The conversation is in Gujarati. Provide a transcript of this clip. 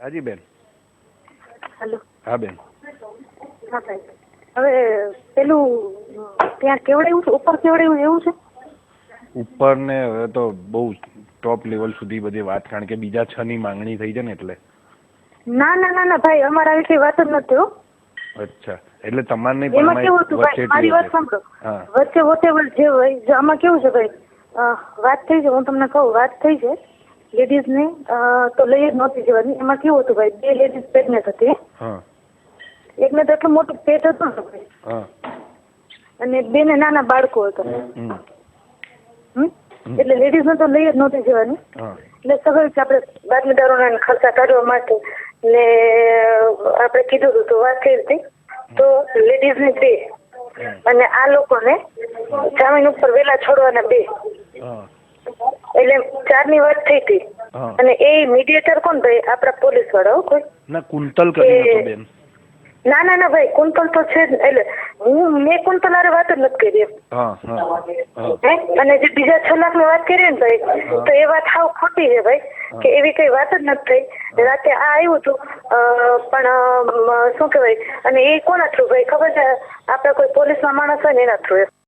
હાજી બેન. હેલો. હા બેન. હા ભાઈ, હવે પેલું ત્યાં કેવડાવ્યું છે, ઉપર કેવડાવ્યું એવું છે? ઉપર ને હવે તો બહુ ટોપ લેવલ સુધી બધી વાત, કારણ કે બીજા 6 ની માંગણી થઈ છે ને એટલે. ના ના ના ના ભાઈ, અમારા વિશે વાત જ નથી હો. અચ્છા, એટલે તમારે નહીં એમાં પણ કેવું હતું ભાઈ, મારી વાત સાંભળો. હા. વચ્ચે વોટેબલ જે હોય, જો આમાં કેવું છે ભાઈ, વાત થઈ છે, હું તમને કહું, વાત થઈ છે લેડીઝ ને તો લઈ જ નહોતી જવાની. એમાં કેવું હતું ભાઈ, 2 લેડીઝ પ્રેગ્નેન્ટ હતી. હા. એકને તો એટલું મોટું પેટ હતું ને ભાઈ, હા. અને 2 ને નાના બાળકો હતા. એટલે લેડીઝ ને તો લઈ જ નહોતી જવાની. હા. એટલે સ્વાભાવિક આપણે બાતમીદારોના ખર્ચા કાઢવા માટે ને આપણે કીધું હતું તો વાત થઈ હતી. તો લેડીઝ ને 2 અને આ લોકોને જામીન ઉપર વેલા છોડવાના 2. હા. એટલે 4 ની વાત થઈ હતી. હા. અને એ મીડિયેટર કોણ ભાઈ? આપણા પોલીસ વાળા. કોઈ ના, કુંતલ કરીને હતો બેન. ના ના ના ભાઈ, કુંતલ તો છે જ. એટલે મેં કુંતલ હારે વાત જ નથી કરી. હા. હા. અને જે બીજા 6 લાખ ની વાત કરી ને ભાઈ, તો એ વાત હાવ ખોટી છે ભાઈ, કે એવી કઈ વાત જ નથી થઈ. રાતે આ આવ્યું હતું, પણ શું કહેવાય, અને એ કોના થ્રુ ભાઈ ખબર છે? આપડે કોઈ પોલીસ ના માણસ હોય ને એના થ્રુ.